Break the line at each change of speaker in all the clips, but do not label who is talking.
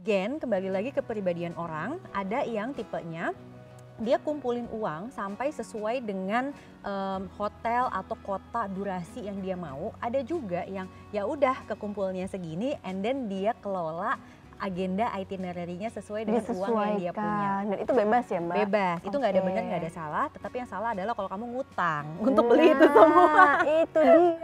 Gen, kembali lagi ke kepribadian orang, ada yang tipenya dia kumpulin uang sampai sesuai dengan hotel atau kota durasi yang dia mau. Ada juga yang ya udah kekumpulnya segini and then dia kelola agenda itinerary-nya sesuai dengan uang yang dia punya.
Dan itu bebas ya Mbak?
Bebas, itu nggak ada benar nggak ada salah, tetapi yang salah adalah kalau kamu ngutang untuk beli itu semua.
Itu dia.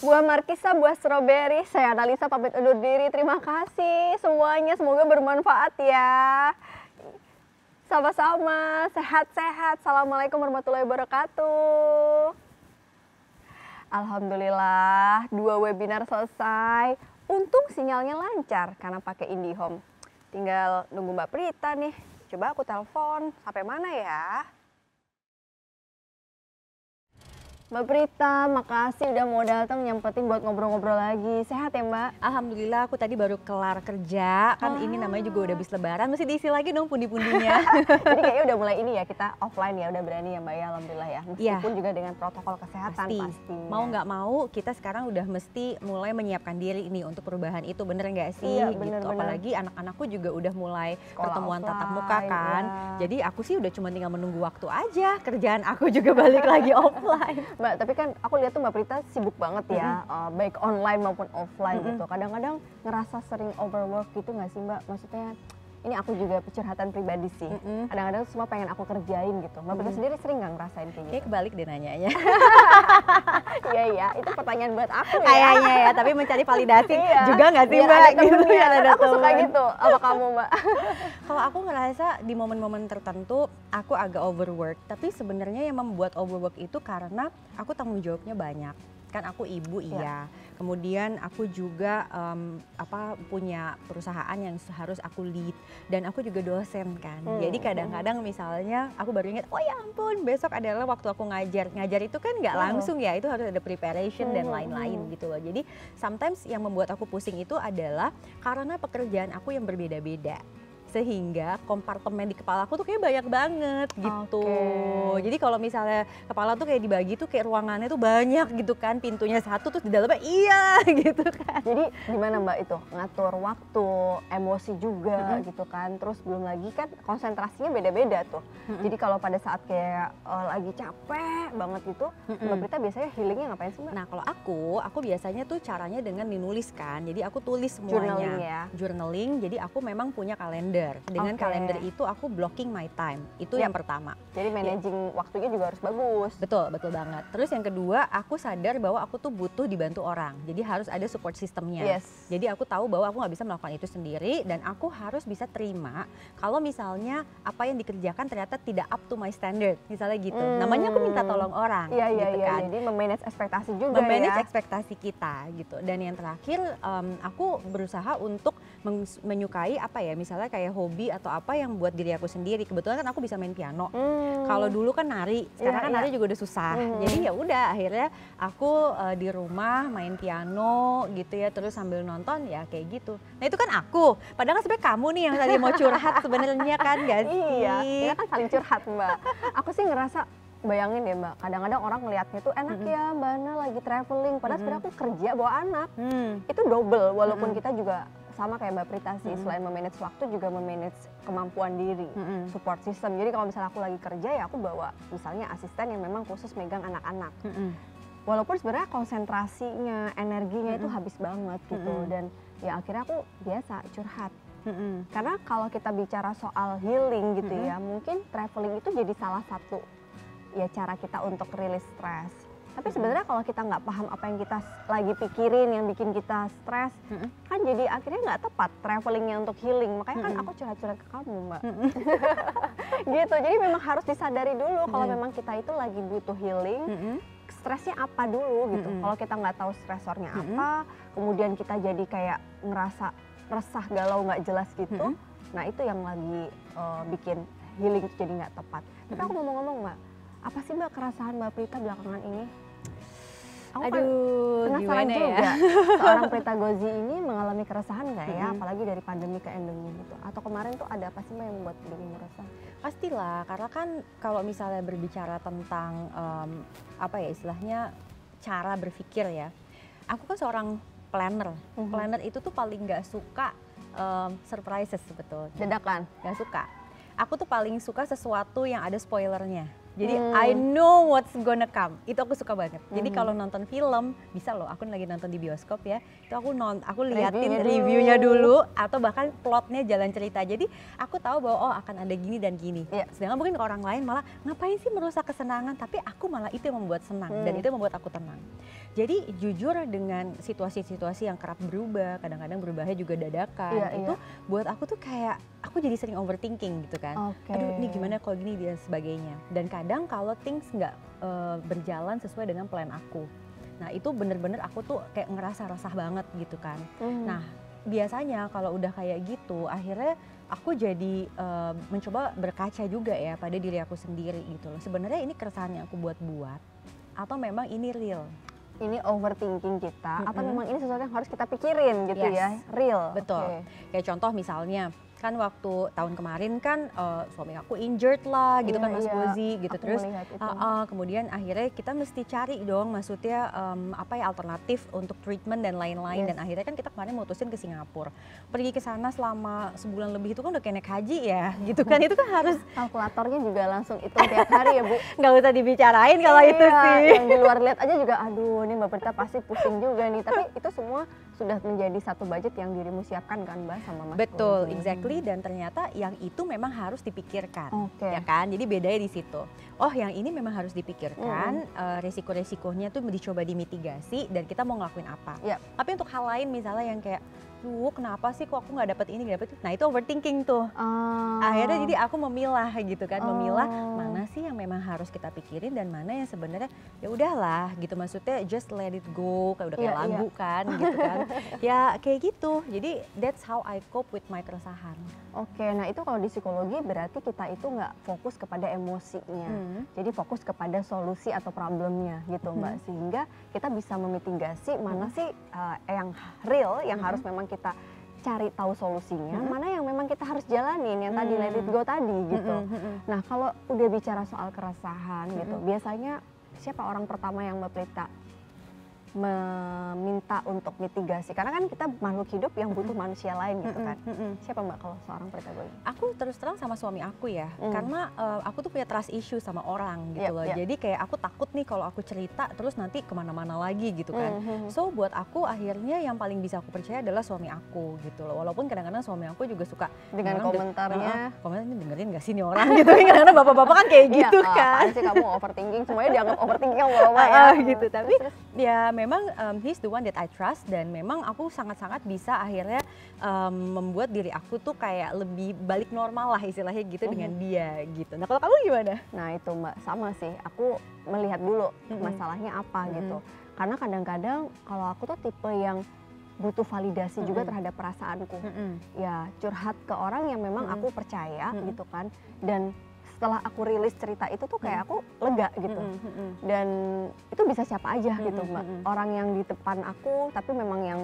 Buah Markisa, buah stroberi, saya Analisa pamit undur diri. Terima kasih semuanya, semoga bermanfaat ya. Sama-sama, sehat-sehat. Assalamualaikum warahmatullahi wabarakatuh. Alhamdulillah, 2 webinar selesai. Untung sinyalnya lancar karena pakai IndiHome. Tinggal nunggu Mbak Prita nih. Coba aku telepon, sampai mana ya? Mbak Prita, makasih udah mau datang nyempetin buat ngobrol-ngobrol lagi. Sehat ya Mbak?
Alhamdulillah, aku tadi baru kelar kerja. Kan ini namanya juga udah habis lebaran, mesti diisi lagi dong pundi-pundinya.
Jadi kayaknya udah mulai ini ya, kita offline ya, udah berani ya Mbak ya, Alhamdulillah ya. Meskipun juga dengan protokol kesehatan pastinya.
Mau nggak mau, kita sekarang udah mesti mulai menyiapkan diri ini untuk perubahan itu, bener nggak sih?
Iya,
gitu. Apalagi anak-anakku juga udah mulai
sekolah
pertemuan
offline,
tatap muka kan.
ya.
Jadi aku sih udah cuma tinggal menunggu waktu aja, kerjaan aku juga balik lagi offline.
Mbak, tapi kan aku lihat tuh Mbak Prita sibuk banget ya, baik online maupun offline gitu. Kadang-kadang ngerasa sering overwork gitu nggak sih Mbak? Maksudnya ini aku juga curhatan pribadi sih. Kadang-kadang semua pengen aku kerjain gitu. Mbak Prita sendiri sering nggak ngerasain kayak gitu?
Kayak kebalik deh nanyanya.
Iya iya, itu pertanyaan buat aku ya.
Kayaknya ya, tapi mencari validasi juga nggak sih
Biar
Mbak?
ada
Gitu,
temennya.
biar ada
Aku suka
temen.
gitu. Apa kamu Mbak?
Kalau aku ngerasa di momen-momen tertentu aku agak overwork, tapi sebenarnya yang membuat overwork itu karena aku tanggung jawabnya banyak. Kan aku ibu iya, kemudian aku juga punya perusahaan yang harus aku lead dan aku juga dosen kan. Jadi kadang-kadang misalnya aku baru ingat, oh ya ampun besok adalah waktu aku ngajar itu kan nggak langsung ya, itu harus ada preparation dan lain-lain gitu loh. Jadi sometimes yang membuat aku pusing itu adalah karena pekerjaan aku yang berbeda-beda. Sehingga kompartemen di kepala aku tuh kayak banyak banget gitu. Jadi kalau misalnya kepala tuh kayak dibagi tuh kayak ruangannya tuh banyak gitu kan, pintunya satu terus di dalamnya iya gitu kan.
Jadi gimana Mbak itu ngatur waktu, emosi juga gitu kan. Terus belum lagi kan konsentrasinya beda-beda tuh. Jadi kalau pada saat kayak lagi capek banget gitu, Mbak Prita biasanya healingnya ngapain sih Mbak?
Nah kalau aku biasasanya tuh caranya dengan menulis kan. Jadi aku tulis semuanya.
Journaling ya?
Journaling, jadi aku memang punya kalender. Dengan kalender itu aku blocking my time. Itu yang pertama.
Jadi managing waktunya juga harus bagus.
Betul, betul banget. Terus yang kedua, aku sadar bahwa aku tuh butuh dibantu orang. Jadi harus ada support systemnya. Jadi aku tahu bahwa aku nggak bisa melakukan itu sendiri dan aku harus bisa terima kalau misalnya apa yang dikerjakan ternyata tidak up to my standard. Misalnya gitu. Namanya aku minta tolong orang.
Iya,
gitu kan.
Jadi memanage ekspektasi juga
memanage
ya.
ekspektasi kita gitu. Dan yang terakhir, aku berusaha untuk menyukai apa ya, misalnya kayak hobi atau apa yang buat diri aku sendiri. Kebetulan kan aku bisa main piano. Kalau dulu kan nari, sekarang kan nari juga udah susah. Jadi ya udah akhirnya aku di rumah main piano gitu ya, terus sambil nonton ya kayak gitu. Nah itu kan aku. Padahal sebenarnya kamu nih yang tadi mau curhat sebenarnya kan gak sih?
Iya, kita kan saling curhat Mbak. Aku sih ngerasa, bayangin ya Mbak, kadang-kadang orang ngelihatnya tuh enak ya Mbak Ana lagi traveling, padahal sebenarnya aku kerja bawa anak. Itu double, walaupun kita juga sama kayak Mbak Prita sih, selain memanage waktu juga memanage kemampuan diri, support system. Jadi kalau misalnya aku lagi kerja ya aku bawa misalnya asisten yang memang khusus megang anak-anak. Walaupun sebenarnya konsentrasinya, energinya itu habis banget gitu. Dan ya akhirnya aku biasa curhat. Karena kalau kita bicara soal healing gitu ya, mungkin traveling itu jadi salah satu ya cara kita untuk rilis stres. Tapi sebenarnya kalau kita nggak paham apa yang kita lagi pikirin, yang bikin kita stres, kan jadi akhirnya nggak tepat travelingnya untuk healing. Makanya kan aku curhat-curhat ke kamu Mbak. Gitu, jadi memang harus disadari dulu kalau memang kita itu lagi butuh healing, stresnya apa dulu gitu. Kalau kita nggak tahu stresornya apa, kemudian kita jadi kayak ngerasa resah, galau, nggak jelas gitu. Nah itu yang lagi bikin healing jadi nggak tepat. Tapi aku ngomong-ngomong Mbak, apa sih Mbak keresahan Mbak Prita belakangan ini? Aku
Aduh,
penasaran
gimana
juga,
ya?
seorang Prita Gozi ini mengalami keresahan nggak ya,
Mm-mm.
apalagi dari pandemi ke endemi gitu? Atau kemarin tuh ada apa sih Mbak yang membuat bikin resah?
Pastilah, karena kan kalau misalnya berbicara tentang apa ya istilahnya cara berpikir ya. Aku kan seorang planner. Planner itu tuh paling nggak suka surprises sebetulnya.
Dadakan.
Nggak suka. Aku tuh paling suka sesuatu yang ada spoilernya. Jadi I know what's gonna come. Itu aku suka banget. Jadi kalau nonton film bisa loh. Aku lagi nonton di bioskop ya. Itu aku liatin reviewnya dulu atau bahkan plotnya jalan cerita. Jadi aku tahu bahwa oh akan ada gini dan gini. Sedangkan mungkin orang lain malah ngapain sih merusak kesenangan? Tapi aku malah itu yang membuat senang dan itu yang membuat aku tenang. Jadi jujur dengan situasi-situasi yang kerap berubah, kadang-kadang berubahnya juga dadakan. Itu buat aku tuh kayak aku jadi sering overthinking gitu kan. Aduh ini gimana kalau gini dan sebagainya. Dan kadang kalau things nggak berjalan sesuai dengan plan aku. Nah itu bener-bener aku tuh kayak ngerasa resah banget gitu kan. Nah biasanya kalau udah kayak gitu akhirnya aku jadi mencoba berkaca juga ya pada diri aku sendiri gitu loh. Sebenarnya ini keresahan yang aku buat-buat atau memang ini real?
Ini overthinking kita atau memang ini sesuatu yang harus kita pikirin gitu ya, real.
Betul. Kayak contoh misalnya kan waktu tahun kemarin kan suami aku injured lah gitu kan Mas Gozi gitu. Terus kemudian akhirnya kita mesti cari dong maksudnya apa ya alternatif untuk treatment dan lain-lain. Dan akhirnya kan kita kemarin mutusin ke Singapura. Pergi ke sana selama sebulan lebih itu kan udah kayak naik haji ya gitu kan. Itu kan harus
kalkulatornya juga langsung hitung tiap hari ya Bu.
Nggak usah dibicarain kalau itu sih.
Yang di luar lihat aja juga aduh ini Mbak Prita pasti pusing juga nih. Tapi itu semua sudah menjadi satu budget yang dirimu siapkan kan Mbak sama Mas
Betul,
Gozi.
exactly. Dan ternyata yang itu memang harus dipikirkan, ya kan? Jadi bedanya di situ. Oh, yang ini memang harus dipikirkan, resiko-resikonya tuh dicoba dimitigasi dan kita mau ngelakuin apa. Tapi untuk hal lain misalnya yang kayak, duh kenapa sih kok aku nggak dapet ini, nggak dapet itu. Nah itu overthinking tuh. Akhirnya jadi aku memilah gitu kan, memilah mana sih yang memang harus kita pikirin dan mana yang sebenarnya ya udahlah gitu. Maksudnya just let it go, kayak udah kayak lagu kan gitu kan. Ya kayak gitu. Jadi that's how I cope with my keresahan.
Oke, nah itu kalau di psikologi berarti kita itu nggak fokus kepada emosinya, jadi fokus kepada solusi atau problemnya gitu Mbak, sehingga kita bisa memitigasi mana sih yang real, yang harus memang kita cari tahu solusinya, mana yang memang kita harus jalanin, yang tadi let it go tadi gitu. Nah kalau udah bicara soal keresahan gitu, biasanya siapa orang pertama yang Mbak Prita meminta untuk mitigasi, karena kan kita makhluk hidup yang butuh manusia lain gitu kan. Siapa Mbak kalau seorang Prita Gozi?
Aku terus terang sama suami aku ya, karena aku tuh punya trust issue sama orang gitu loh. Jadi kayak aku takut nih kalau aku cerita terus nanti kemana-mana lagi gitu kan. So buat aku akhirnya yang paling bisa aku percaya adalah suami aku gitu loh. Walaupun kadang-kadang suami aku juga suka
dengan komentarnya,
komentarnya dengerin gak sih nih orang gitu. Kadang-kadang bapak-bapak kan kayak gitu kan.
Apaan sih kamu overthinking, semuanya dianggap overthinking sama bapak ya.
Gitu, tapi ya memang he's the one that I trust dan memang aku sangat-sangat bisa akhirnya membuat diri aku tuh kayak lebih balik normal lah istilahnya gitu dengan dia gitu. Nah kalau kamu gimana?
Nah itu Mbak sama sih, aku melihat dulu masalahnya apa gitu. Karena kadang-kadang kalau aku tuh tipe yang butuh validasi juga terhadap perasaanku. Ya curhat ke orang yang memang aku percaya gitu kan. Dan setelah aku rilis cerita itu tuh kayak aku lega gitu. Dan itu bisa siapa aja gitu Mbak. Orang yang di depan aku tapi memang yang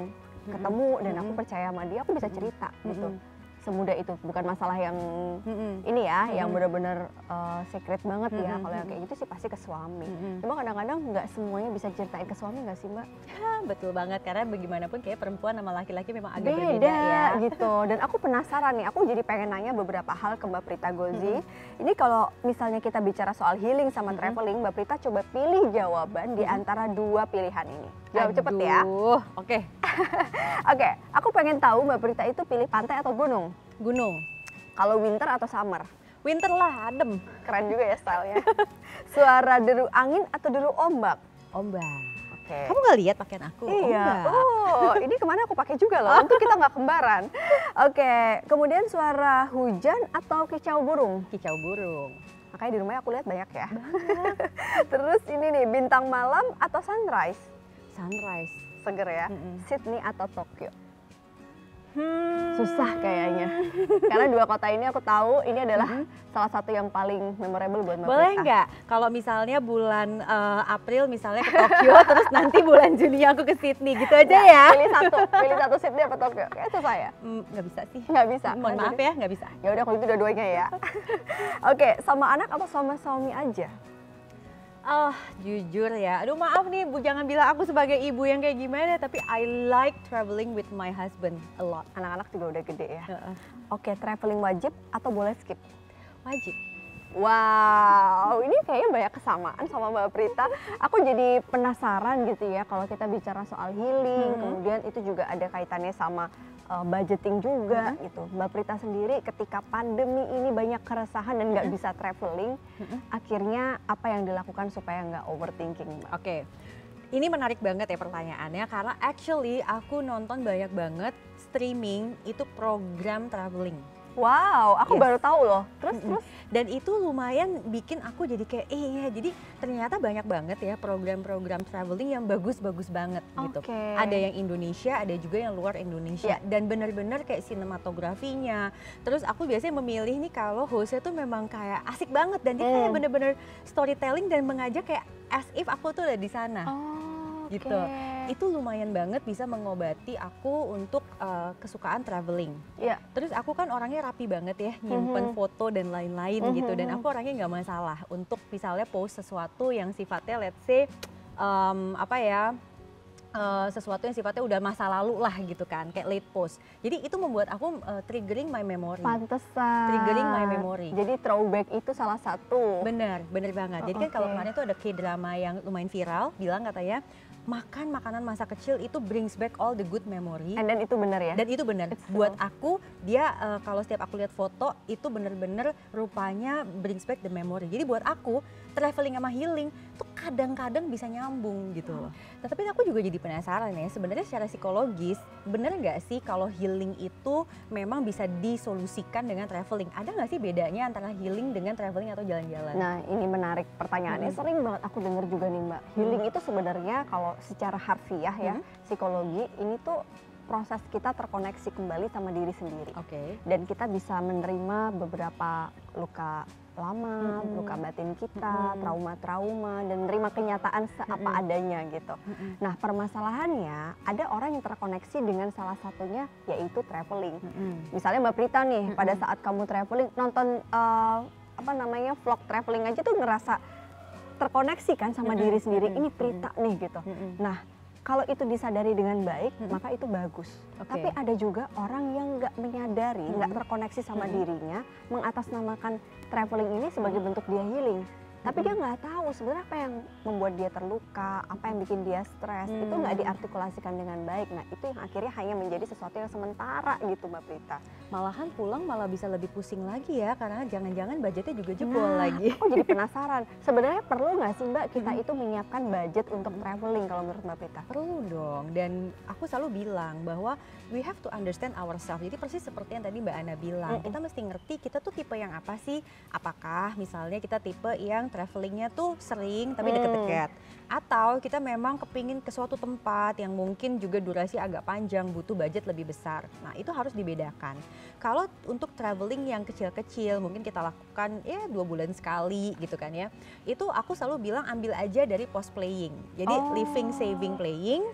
ketemu dan aku percaya sama dia, aku bisa cerita gitu. Semudah itu, bukan masalah yang ini ya, yang benar-benar secret banget ya. Kalau yang kayak gitu sih pasti ke suami. Cuma kadang-kadang nggak semuanya bisa ceritain ke suami nggak sih Mbak?
Betul banget, karena bagaimanapun kayak perempuan sama laki-laki memang agak berbeda ya.
Gitu. Dan aku penasaran nih, aku jadi pengen nanya beberapa hal ke Mbak Prita Gozi. Ini kalau misalnya kita bicara soal healing sama traveling, Mbak Prita coba pilih jawaban di antara dua pilihan ini. Jawab cepet ya.
Oke.
Oke, aku pengen tahu Mbak Prita itu pilih pantai atau gunung?
Gunung.
Kalau winter atau summer?
Winter lah, adem.
Keren juga ya stylenya. Suara deru angin atau deru ombak?
Ombak.
Oke.
Kamu nggak lihat pakaian aku?
Iya.
Ombak.
Oh, ini kemana aku pakai juga loh. Untuk kita nggak kembaran. Oke. Kemudian suara hujan atau kicau burung?
Kicau burung.
Makanya di rumahnya aku lihat banyak ya. Terus ini nih, bintang malam atau sunrise?
Sunrise.
Seger ya. Sydney atau Tokyo? Susah kayaknya. Karena 2 kota ini aku tahu ini adalah salah satu yang paling memorable buat Mbak
Boleh
Prita.
nggak kalau misalnya bulan April misalnya ke Tokyo, terus nanti bulan Juni aku ke Sydney gitu aja ya?
Pilih satu Sydney apa Tokyo? Kayak susah ya?
Nggak bisa sih.
Nggak bisa.
Mohon maaf ya, nggak bisa.
Ya udah kalau itu dua-duanya ya. Oke, sama anak atau sama suami aja?
Jujur ya, aduh maaf nih Bu, jangan bilang aku sebagai ibu yang kayak gimana, tapi I like traveling with my husband a lot.
Anak-anak juga udah gede ya.
Heeh.
Oke, traveling wajib atau boleh skip?
Wajib.
Wow, ini kayaknya banyak kesamaan sama Mbak Prita. Aku jadi penasaran gitu ya kalau kita bicara soal healing, kemudian itu juga ada kaitannya sama budgeting juga gitu. Mbak Prita sendiri ketika pandemi ini banyak keresahan dan nggak bisa traveling, akhirnya apa yang dilakukan supaya nggak overthinking, Mbak?
Oke. Ini menarik banget ya pertanyaannya, karena actually aku nonton banyak banget streaming itu program traveling.
Wow, aku
Yes.
baru tahu loh. Terus
Dan itu lumayan bikin aku jadi kayak iya, jadi ternyata banyak banget ya program-program traveling yang bagus-bagus banget gitu.
Oke.
Ada yang Indonesia, ada juga yang luar Indonesia. Dan benar-benar kayak sinematografinya. Terus aku biasanya memilih nih kalau hostnya tuh memang kayak asik banget dan dia kayak bener-bener storytelling dan mengajak kayak as if aku tuh udah di sana. Gitu. Itu lumayan banget bisa mengobati aku untuk kesukaan traveling.
Iya.
Terus aku kan orangnya rapi banget ya, nyimpen foto dan lain-lain gitu. Dan aku orangnya nggak masalah untuk misalnya post sesuatu yang sifatnya let's say sesuatu yang sifatnya udah masa lalu lah gitu kan, kayak late post. Jadi itu membuat aku triggering my memory.
Pantesan.
Triggering my memory.
Jadi throwback itu salah satu.
Bener banget. Jadi kan kalau kemarin tuh ada K-drama yang lumayan viral, bilang katanya makan makanan masa kecil itu brings back all the good memory.
And then itu benar ya?
Dan itu benar. Buat aku dia kalau setiap aku lihat foto itu bener-bener rupanya brings back the memory. Jadi buat aku traveling sama healing tuh kadang-kadang bisa nyambung gitu loh. Nah, tapi aku juga jadi penasaran ya, sebenarnya secara psikologis bener nggak sih kalau healing itu memang bisa disolusikan dengan traveling? Ada nggak sih bedanya antara healing dengan traveling atau jalan-jalan?
Nah, ini menarik pertanyaannya. Sering banget aku dengar juga nih, Mbak. Healing itu sebenarnya kalau secara harfiah ya, psikologi ini tuh proses kita terkoneksi kembali sama diri sendiri.
Oke.
Dan kita bisa menerima beberapa luka lama, luka batin kita, trauma-trauma, dan menerima kenyataan seapa adanya gitu. Nah, permasalahannya ada orang yang terkoneksi dengan salah satunya yaitu traveling. Misalnya Mbak Prita nih, pada saat kamu traveling nonton vlog traveling aja tuh ngerasa terkoneksi kan sama diri sendiri. Ini Prita nih gitu. Nah, kalau itu disadari dengan baik, maka itu bagus. Tapi ada juga orang yang nggak menyadari, nggak terkoneksi sama dirinya, mengatasnamakan traveling ini sebagai bentuk dia healing. Tapi dia nggak tahu sebenarnya apa yang membuat dia terluka, apa yang bikin dia stres, itu nggak diartikulasikan dengan baik. Nah, itu yang akhirnya hanya menjadi sesuatu yang sementara gitu, Mbak Prita.
Malahan pulang malah bisa lebih pusing lagi ya, karena jangan-jangan budgetnya juga jebol lagi.
Aku jadi penasaran, sebenarnya perlu nggak sih Mbak kita itu menyiapkan budget untuk traveling kalau menurut Mbak Prita?
Perlu dong, dan aku selalu bilang bahwa we have to understand ourselves. Jadi persis seperti yang tadi Mbak Ana bilang, kita mesti ngerti kita tuh tipe yang apa sih? Apakah misalnya kita tipe yang travelingnya tuh sering tapi deket-deket, atau kita memang kepingin ke suatu tempat yang mungkin juga durasi agak panjang, butuh budget lebih besar. Nah, itu harus dibedakan. Kalau untuk traveling yang kecil-kecil mungkin kita lakukan ya 2 bulan sekali gitu kan ya, itu aku selalu bilang ambil aja dari post playing. Jadi living, saving,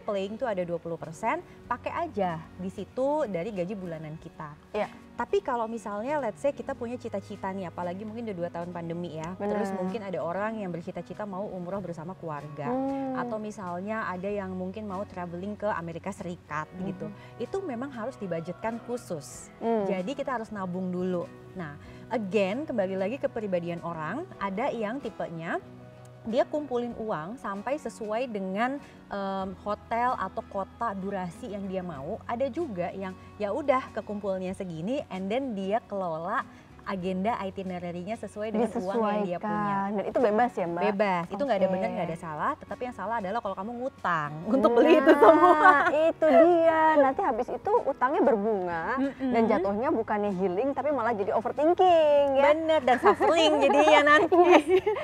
playing tuh ada 20%, pakai aja di situ dari gaji bulanan kita.
Iya.
Tapi kalau misalnya let's say kita punya cita-cita nih, apalagi mungkin udah 2 tahun pandemi ya, terus mungkin ada orang yang bercita-cita mau umroh bersama keluarga, atau misalnya ada yang mungkin mau traveling ke Amerika Serikat gitu, itu memang harus dibudgetkan khusus. Jadi kita harus nabung dulu. Nah, again kembali lagi ke kepribadian orang, ada yang tipenya dia kumpulin uang sampai sesuai dengan hotel atau kota durasi yang dia mau. Ada juga yang ya udah kekumpulnya segini and then dia kelola agenda itinerary-nya sesuai dengan uang yang dia punya.
Dan itu bebas ya Mbak?
Bebas, itu nggak ada benar nggak ada salah, tetapi yang salah adalah kalau kamu ngutang untuk beli itu semua.
Itu dia, nanti habis itu utangnya berbunga dan jatuhnya bukannya healing tapi malah jadi overthinking ya.
Bener, dan suffering jadinya nanti.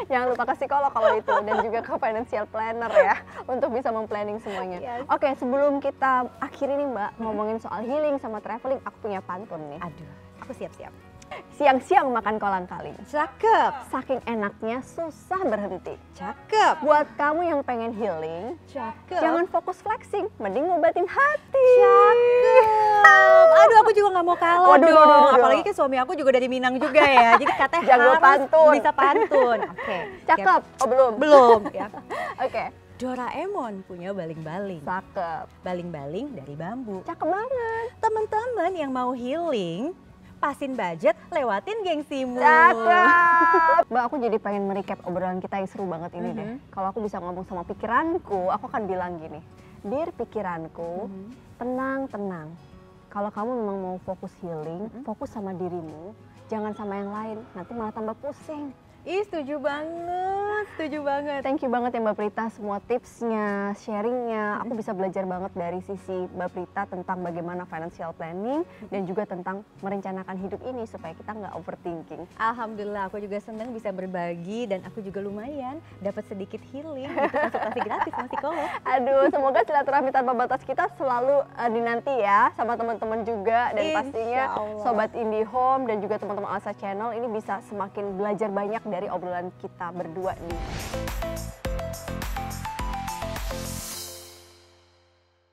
Jangan lupa ke psikolog kalau itu, dan juga ke financial planner ya untuk bisa memplanning semuanya. Oke, sebelum kita akhiri nih Mbak, ngomongin soal healing sama traveling, aku punya pantun nih.
Aduh, aku siap-siap.
Siang-siang makan kolang-kaling.
Cakep.
Saking enaknya susah berhenti.
Cakep.
Buat kamu yang pengen healing,
Cakep.
jangan fokus flexing, mending ngobatin hati.
Cakep. Aduh, aku juga nggak mau kalah dong. Apalagi kan suami aku juga dari Minang juga ya. Jadi katanya
jago
harus
pantun.
bisa pantun. Oke.
Cakep. Oh belum?
Belum. Ya.
Oke.
Doraemon punya baling-baling.
Cakep.
Baling-baling dari bambu.
Cakep banget.
Teman-teman yang mau healing, pasin budget, lewatin gengsimu.
Cakep. Mbak, aku jadi pengen merecap obrolan kita yang seru banget ini deh. Kalau aku bisa ngomong sama pikiranku, aku akan bilang gini. Dear pikiranku, tenang-tenang. Kalau kamu memang mau fokus healing, fokus sama dirimu, jangan sama yang lain, nanti malah tambah pusing.
Ih, setuju banget, setuju banget.
Thank you banget ya Mbak Prita, semua tipsnya, sharingnya. Aku bisa belajar banget dari sisi Mbak Prita tentang bagaimana financial planning dan juga tentang merencanakan hidup ini supaya kita nggak overthinking.
Alhamdulillah, aku juga senang bisa berbagi dan aku juga lumayan dapat sedikit healing, gitu, konsultasi gratis sama psikolog.
Aduh, semoga silaturahmi tanpa batas kita selalu dinanti ya sama teman-teman juga, dan pastinya Sobat IndiHome dan juga teman-teman Alsa Channel ini bisa semakin belajar banyak dari obrolan kita berdua nih.